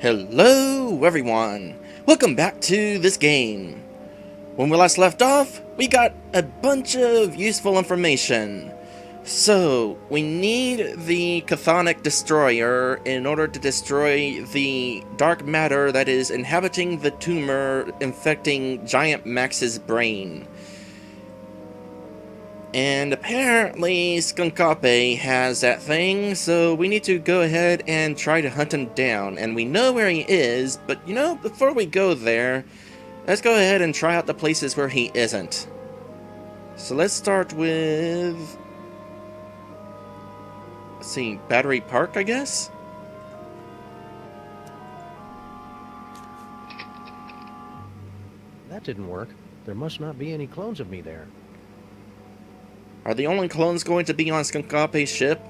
Hello everyone! Welcome back to this game. When we last left off, we got a bunch of useful information. So, we need the Chthonic Destroyer in order to destroy the dark matter that is inhabiting the tumor infecting Giant Max's brain. And apparently Skunkape has that thing, so we need to go ahead and try to hunt him down. And we know where he is, but you know, before we go there, let's go ahead and try out the places where he isn't. So let's start with... let's see, Battery Park, I guess? That didn't work. There must not be any clones of me there. Are the only clones going to be on Skunkape's ship?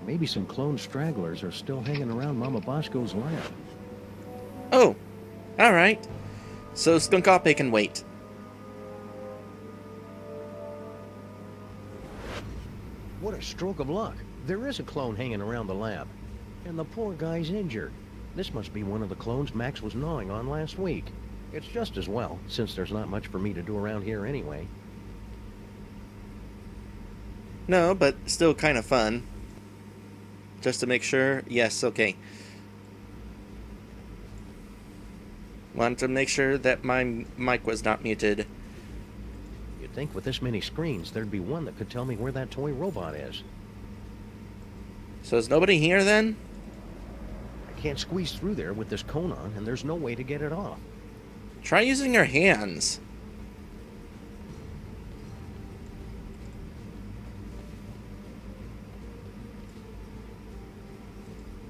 Maybe some clone stragglers are still hanging around Mama Bosco's lab. Oh, alright. So Skunkape can wait. What a stroke of luck. There is a clone hanging around the lab. And the poor guy's injured. This must be one of the clones Max was gnawing on last week. It's just as well, since there's not much for me to do around here anyway. No, but still kind of fun. Just to make sure. Yes, okay. Wanted to make sure that my mic was not muted. You'd think with this many screens, there'd be one that could tell me where that toy robot is. So is nobody here then? I can't squeeze through there with this cone on, and there's no way to get it off. Try using your hands.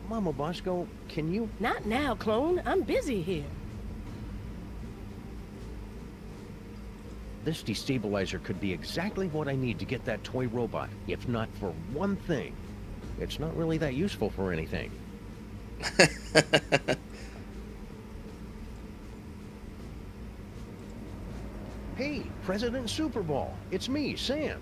Mama Bosco, can you... Not now, clone. I'm busy here. This destabilizer could be exactly what I need to get that toy robot, if not for one thing. It's not really that useful for anything. Hey, President Super Bowl. It's me, Sam.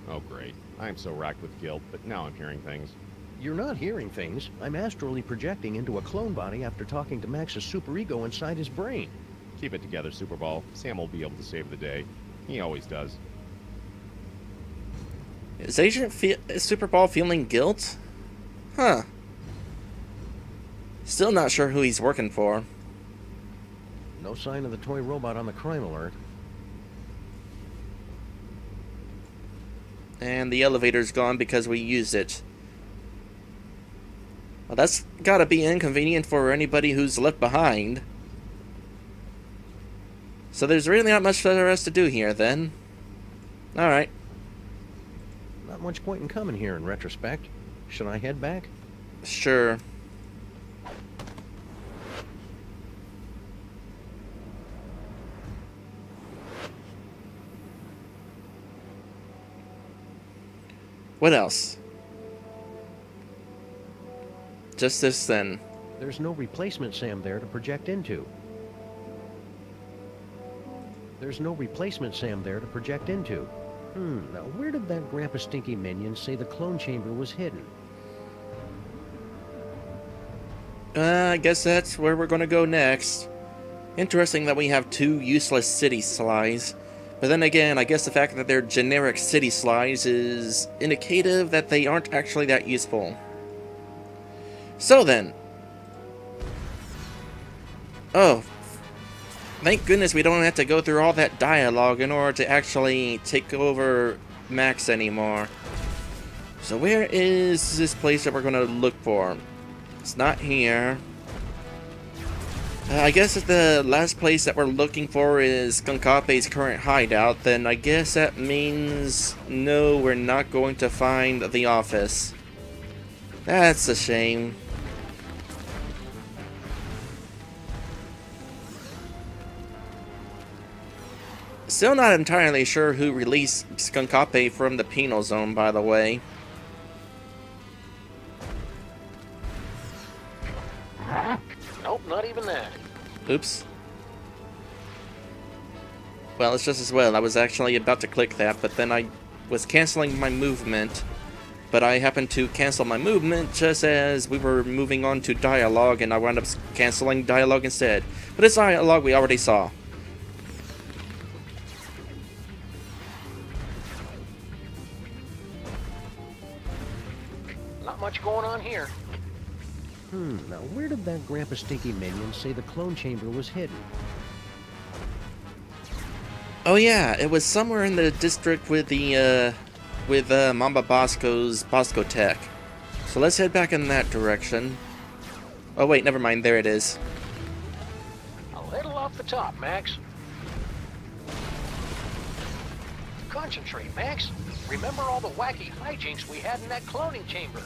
Oh, great. I'm so racked with guilt, but now I'm hearing things. You're not hearing things. I'm astrally projecting into a clone body after talking to Max's superego inside his brain. Keep it together, Super Bowl. Sam will be able to save the day. He always does. Is Super Ball feeling guilt? Huh. Still not sure who he's working for. No sign of the toy robot on the crime alert. And the elevator's gone because we used it. Well, that's gotta be inconvenient for anybody who's left behind. So there's really not much for us to do here, then. Alright. Not much point in coming here in retrospect. Should I head back? Sure. What else? Just this, then. There's no replacement Sam there to project into. There's no replacement Sam there to project into. Now where did that Grandpa Stinky minion say the clone chamber was hidden? I guess that's where we're gonna go next. Interesting that we have two useless city slides. But then again, I guess the fact that they're generic city slides is indicative that they aren't actually that useful. So then. Oh. Thank goodness we don't have to go through all that dialogue in order to actually take over Max anymore. So where is this place that we're going to look for? It's not here. I guess if the last place that we're looking for is Skunkape's current hideout, then I guess that means no, we're not going to find the office. That's a shame. Still not entirely sure who released Skunkape from the penal zone, by the way. Nope, not even that. Oops. Well, it's just as well. I was actually about to click that, but then I was canceling my movement but I happened to cancel my movement just as we were moving on to dialogue, and I wound up canceling dialogue instead. But it's dialogue we already saw. Not much going on here. Now where did that Grandpa Stinky minion say the clone chamber was hidden? Oh yeah, it was somewhere in the district with the, Mamba Bosco's Bosco Tech. So let's head back in that direction. Oh wait, never mind, there it is. A little off the top, Max. Concentrate, Max. Remember all the wacky hijinks we had in that cloning chamber.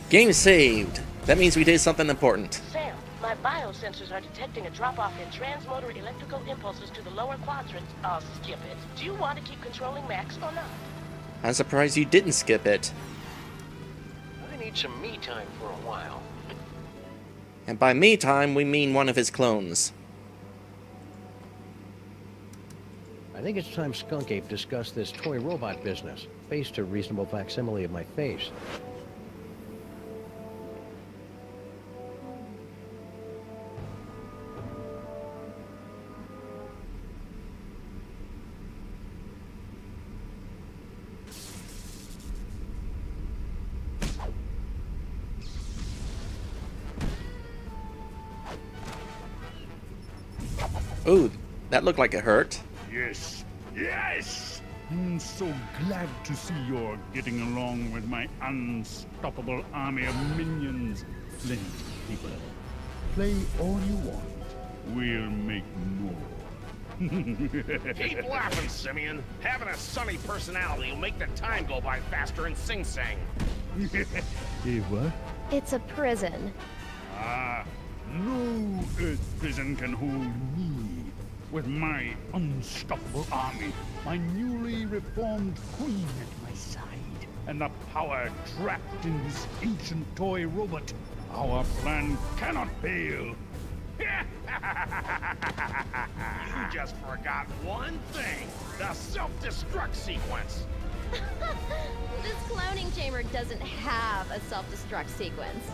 Game saved. That means we did something important. Sam, my biosensors are detecting a drop-off in transmotor electrical impulses to the lower quadrant. I'll skip it. Do you want to keep controlling Max or not? I'm surprised you didn't skip it. I need some me time for a while. And by me time, we mean one of his clones. I think it's time Skunk Ape discussed this toy robot business, based a reasonable facsimile of my face. Ooh, that looked like it hurt. Yes, yes! I'm so glad to see you're getting along with my unstoppable army of minions, Flint Paper. Play all you want. We'll make more. Keep laughing, Simeon. Having a sunny personality will make the time go by faster in Sing Sing. Hey, what? It's a prison. Ah, no Earth prison can hold me. With my unstoppable army, my newly reformed queen at my side, and the power trapped in this ancient toy robot, our plan cannot fail. You just forgot one thing. The self-destruct sequence. This cloning chamber doesn't have a self-destruct sequence.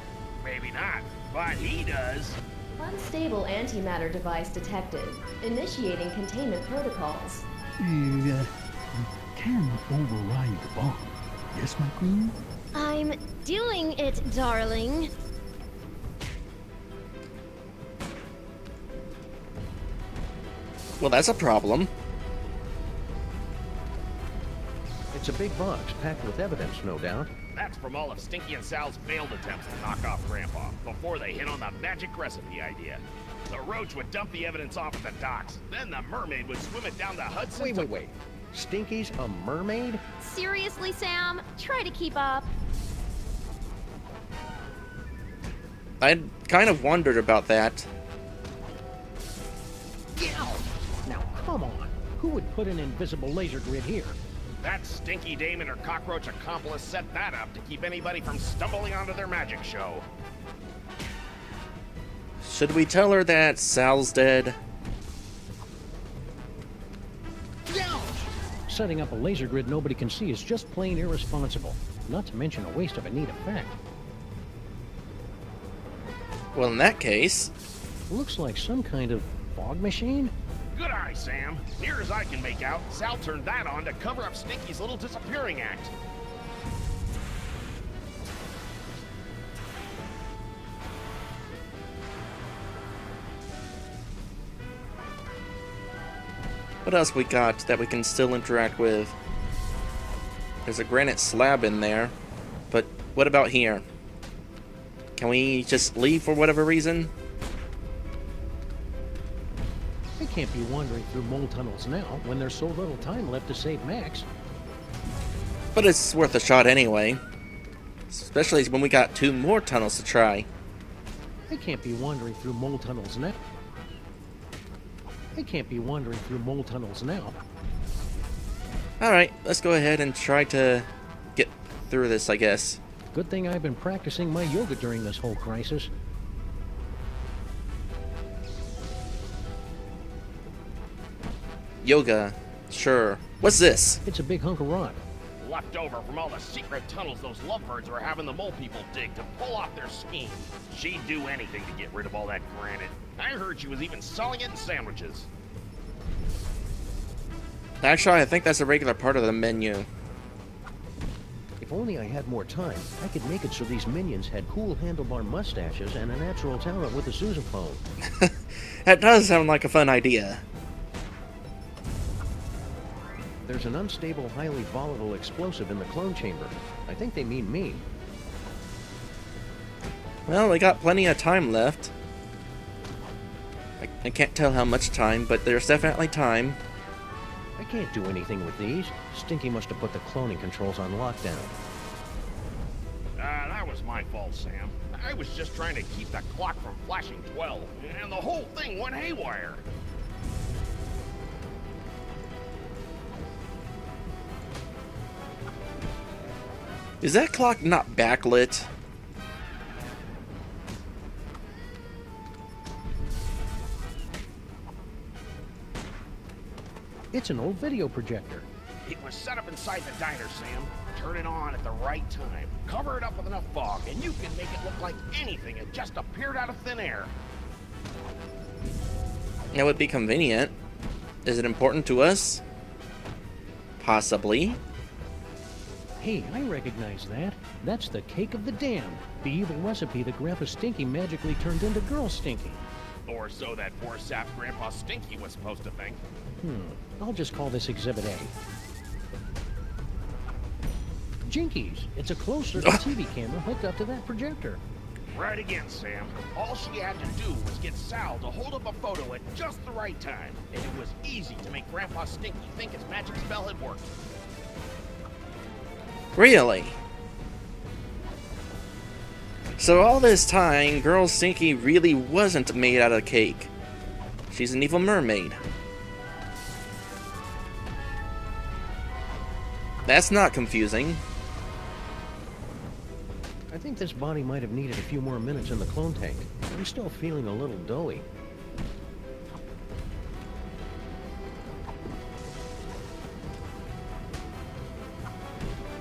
Maybe not, but he does. Unstable antimatter device detected. Initiating containment protocols. You can override the bomb. Yes, my queen? I'm doing it, darling. Well, that's a problem. It's a big box, packed with evidence, no doubt. That's from all of Stinky and Sal's failed attempts to knock off Grandpa before they hit on the magic recipe idea. The Roach would dump the evidence off at the docks. Then the mermaid would swim it down the Hudson. Wait. Stinky's a mermaid? Seriously, Sam? Try to keep up. I kind of wondered about that. Now, come on. Who would put an invisible laser grid here? That stinky dame and her cockroach accomplice set that up to keep anybody from stumbling onto their magic show. Should we tell her that Sal's dead? Setting up a laser grid nobody can see is just plain irresponsible. Not to mention a waste of a neat effect. Well, in that case... Looks like some kind of fog machine? Good eye, Sam. Near as I can make out, Sal turned that on to cover up Stinky's little disappearing act. What else we got that we can still interact with? There's a granite slab in there. But what about here? Can we just leave for whatever reason? They can't be wandering through mole tunnels now when there's so little time left to save Max. But it's worth a shot anyway. Especially when we got 2 more tunnels to try. They can't be wandering through mole tunnels now. They can't be wandering through mole tunnels now. Alright, let's go ahead and try to get through this, I guess. Good thing I've been practicing my yoga during this whole crisis. Yoga. Sure. What's this? It's a big hunk of rock. Left over from all the secret tunnels those lovebirds were having the mole people dig to pull off their scheme. She'd do anything to get rid of all that granite. I heard she was even selling it in sandwiches. Actually, I think that's a regular part of the menu. If only I had more time, I could make it so these minions had cool handlebar mustaches and a natural talent with a sousaphone. That does sound like a fun idea. There's an unstable, highly volatile explosive in the clone chamber. I think they mean me. Well, we got plenty of time left. I can't tell how much time, but there's definitely time. I can't do anything with these. Stinky must have put the cloning controls on lockdown. That was my fault, Sam. I was just trying to keep the clock from flashing 12, and the whole thing went haywire. Is that clock not backlit? It's an old video projector. It was set up inside the diner, Sam. Turn it on at the right time. Cover it up with enough fog, and you can make it look like anything had just appeared out of thin air. That would be convenient. Is it important to us? Possibly. Hey, I recognize that. That's the cake of the damned. The evil recipe that Grandpa Stinky magically turned into Girl Stinky. Or so that poor sap Grandpa Stinky was supposed to think. I'll just call this Exhibit A. Jinkies! It's a closed-circuit TV camera hooked up to that projector. Right again, Sam. All she had to do was get Sal to hold up a photo at just the right time, and it was easy to make Grandpa Stinky think his magic spell had worked. Really? So all this time, Girl Stinky really wasn't made out of cake. She's an evil mermaid. That's not confusing. I think this body might have needed a few more minutes in the clone tank. I'm still feeling a little doughy.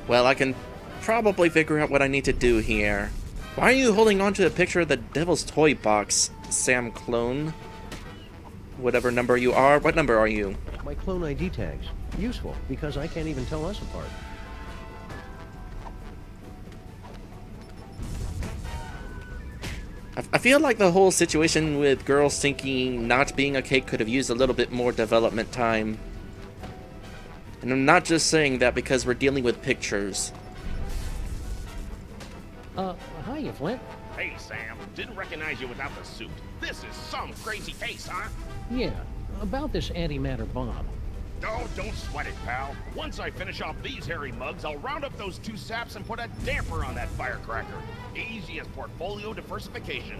Well, I can probably figure out what I need to do here. Why are you holding on to a picture of the Devil's Toy Box, Sam Clone? Whatever number you are. What number are you? My clone ID tags. Useful, because I can't even tell us apart. I feel like the whole situation with Girl Stinky not being a cake could have used a little bit more development time. And I'm not just saying that because we're dealing with pictures. Hiya, Flint. Hey, Sam. Didn't recognize you without the suit. This is some crazy case, huh? Yeah, about this antimatter bomb. Oh, don't sweat it, pal. Once I finish off these hairy mugs, I'll round up those two saps and put a damper on that firecracker. Easy as portfolio diversification.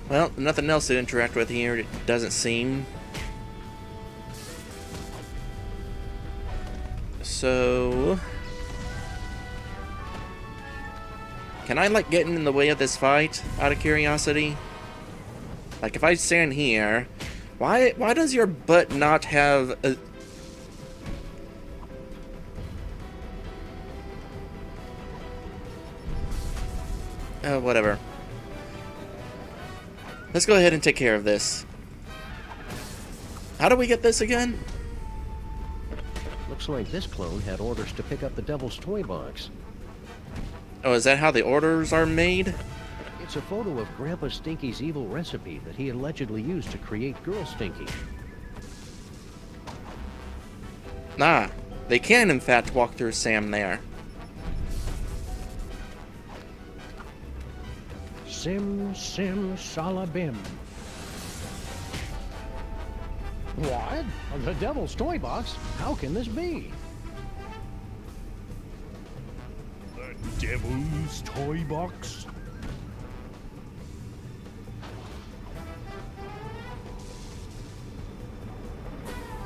Well, nothing else to interact with here, it doesn't seem. So... can I, like, get in the way of this fight, out of curiosity? Like, if I stand here, why does your butt not have a... whatever. Let's go ahead and take care of this. How do we get this again? Looks like this clone had orders to pick up the Devil's Toy Box. Oh, is that how the orders are made? It's a photo of Grandpa Stinky's evil recipe that he allegedly used to create Girl Stinky. Nah, they can in fact walk through Sam there. Sim, sim, salabim. What? The Devil's Toy Box? How can this be? The Devil's Toy Box?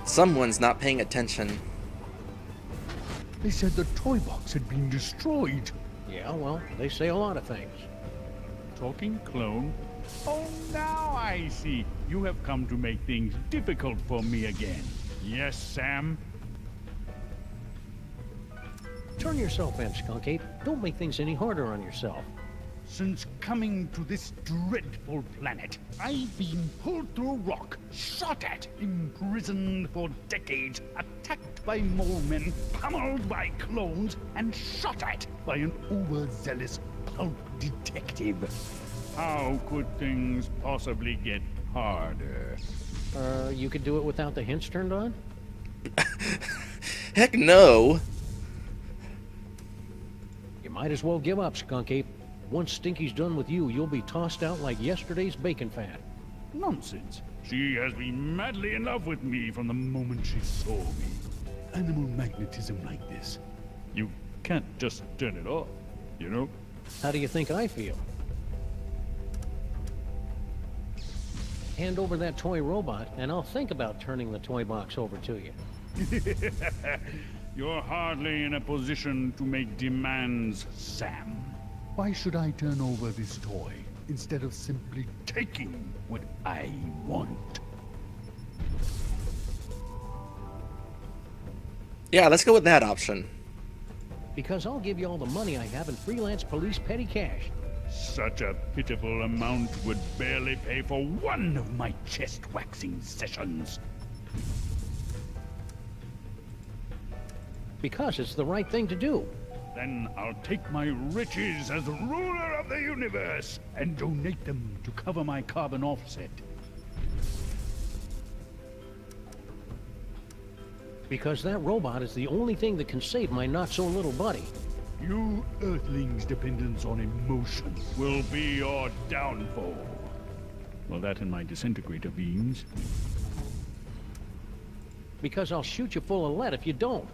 Someone's not paying attention. They said the toy box had been destroyed. Yeah, well, they say a lot of things. Talking clone? Oh, now I see. You have come to make things difficult for me again. Yes, Sam? Turn yourself in, Skunk Ape. Don't make things any harder on yourself. Since coming to this dreadful planet, I've been pulled through rock, shot at, imprisoned for decades, attacked by mole men, pummeled by clones, and shot at by an overzealous pulp detective. How could things possibly get harder? You could do it without the hints turned on? Heck no. You might as well give up, Skunk Ape. Once Stinky's done with you, you'll be tossed out like yesterday's bacon fat. Nonsense. She has been madly in love with me from the moment she saw me. Animal magnetism like this, you can't just turn it off, you know? How do you think I feel? Hand over that toy robot, and I'll think about turning the toy box over to you. You're hardly in a position to make demands, Sam. Why should I turn over this toy instead of simply taking what I want? Yeah, let's go with that option. Because I'll give you all the money I have in freelance police petty cash. Such a pitiful amount would barely pay for one of my chest-waxing sessions. Because it's the right thing to do. Then I'll take my riches as ruler of the universe and donate them to cover my carbon offset. Because that robot is the only thing that can save my not-so-little buddy. You Earthlings' dependence on emotion will be your downfall. Well, that and my disintegrator beams. Because I'll shoot you full of lead if you don't.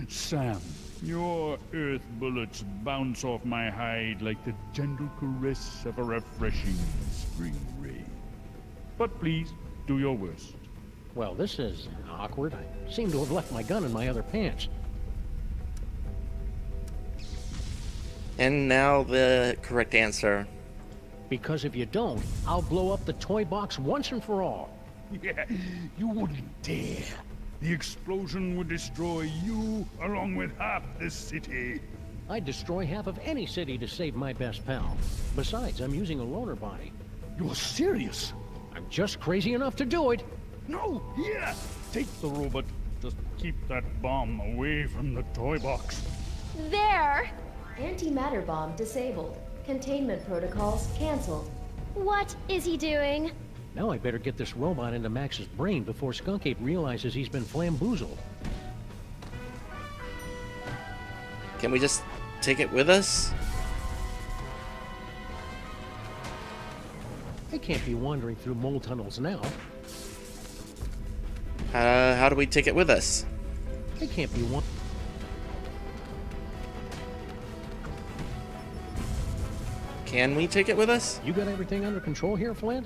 Sam, your Earth bullets bounce off my hide like the gentle caress of a refreshing spring rain. But please, do your worst. Well, this is awkward. I seem to have left my gun in my other pants. And now the correct answer. Because if you don't, I'll blow up the toy box once and for all. Yeah, you wouldn't dare. The explosion would destroy you along with half the city. I'd destroy half of any city to save my best pal. Besides, I'm using a loaner body. You're serious? I'm just crazy enough to do it. No, here! Take the robot. Just keep that bomb away from the toy box. There! Antimatter bomb disabled. Containment protocols canceled. What is he doing? Now I better get this robot into Max's brain before Skunk Ape realizes he's been flamboozled. Can we just take it with us? I can't be wandering through mole tunnels now. How do we take it with us? I can't be Can we take it with us? You got everything under control here, Flint?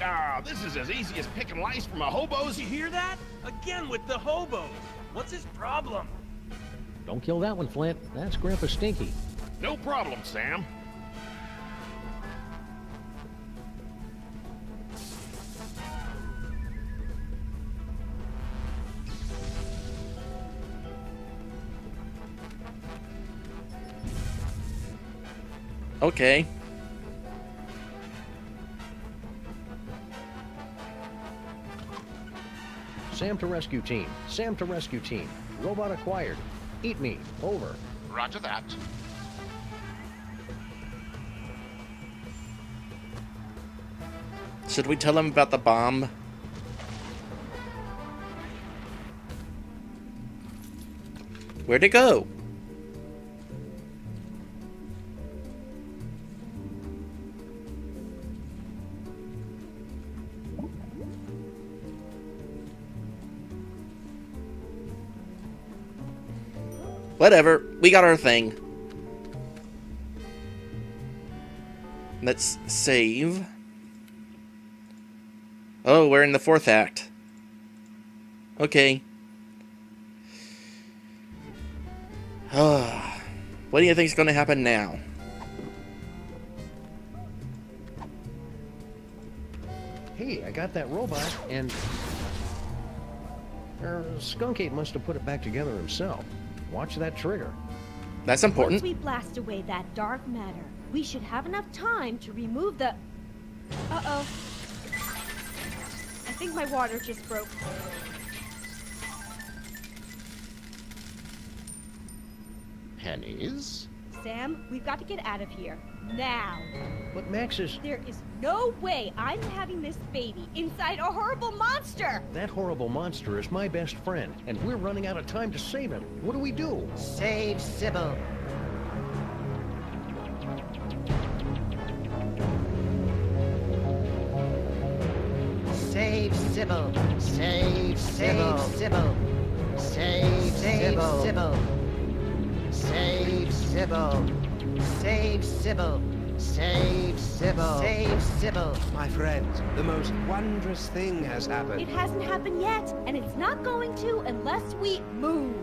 Ah, this is as easy as picking lice from a hobo's. You hear that? Again with the hobos. What's his problem? Don't kill that one, Flint. That's Grandpa Stinky. No problem, Sam. Okay. Sam to rescue team. Sam to rescue team. Robot acquired. Eat me. Over. Roger that. Should we tell him about the bomb? Where'd it go? Whatever, we got our thing. Let's save. Oh, we're in the 4th act. Okay. What do you think is going to happen now? Hey, I got that robot, and... Skunkate must have put it back together himself. Watch that trigger. That's important. Once we blast away that dark matter, we should have enough time to remove the... Uh-oh. I think my water just broke. Pennies? Sam, we've got to get out of here. Now. But Max is... There is no way I'm having this baby inside a horrible monster! That horrible monster is my best friend, and we're running out of time to save him. What do we do? Save Sybil. Save Sybil. Save Sybil. Sybil. Save Sybil. Save Sybil. Save Sybil. Save Sybil. Save Sybil. My friends, the most wondrous thing has happened. It hasn't happened yet, and it's not going to unless we move.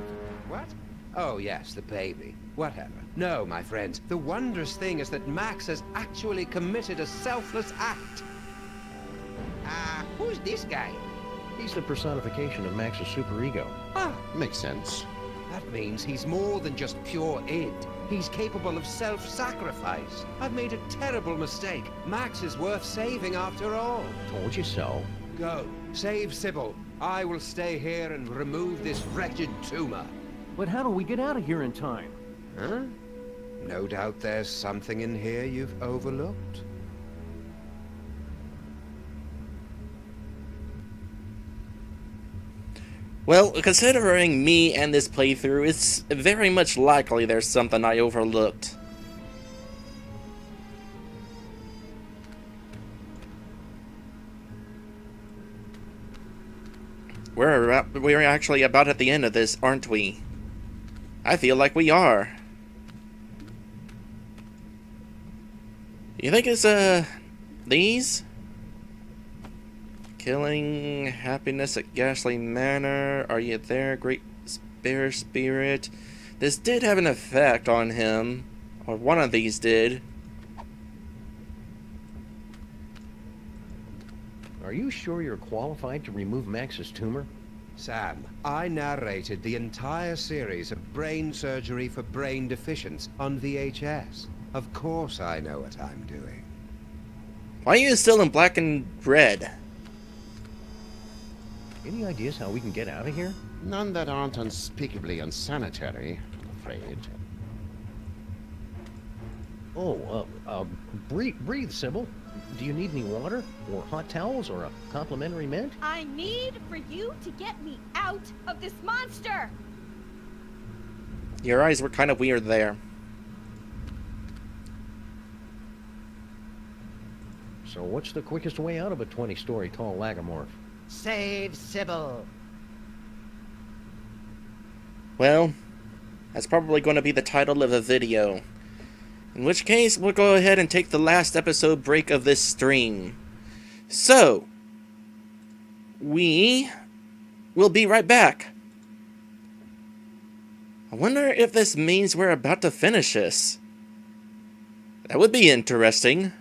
What? Oh, yes, the baby. Whatever. No, my friends, the wondrous thing is that Max has actually committed a selfless act. Who's this guy? He's the personification of Max's superego. Ah, Makes sense. that means he's more than just pure id. He's capable of self-sacrifice. I've made a terrible mistake. Max is worth saving after all. Told you so. Go. Save Sybil. I will stay here and remove this wretched tumor. But how do we get out of here in time? Huh? No doubt there's something in here you've overlooked. Well, considering me and this playthrough, it's very much likely there's something I overlooked. We're actually about at the end of this, aren't we? I feel like we are. You think it's, these? Killing happiness at Ghastly Manor. Are you there, great spare spirit? This did have an effect on him. Or one of these did. Are you sure you're qualified to remove Max's tumor? Sam, I narrated the entire series of brain surgery for brain deficients on VHS. Of course I know what I'm doing. Why are you still in black and red? Any ideas how we can get out of here? None that aren't unspeakably unsanitary, I'm afraid. Oh, breathe, Sybil. Do you need any water? Or hot towels? Or a complimentary mint? I need for you to get me out of this monster! Your eyes were kind of weird there. So what's the quickest way out of a 20-story tall lagomorph? Save Sybil. Well, that's probably going to be the title of the video. In which case, we'll go ahead and take the last episode break of this stream. So, we will be right back. I wonder if this means we're about to finish this. That would be interesting.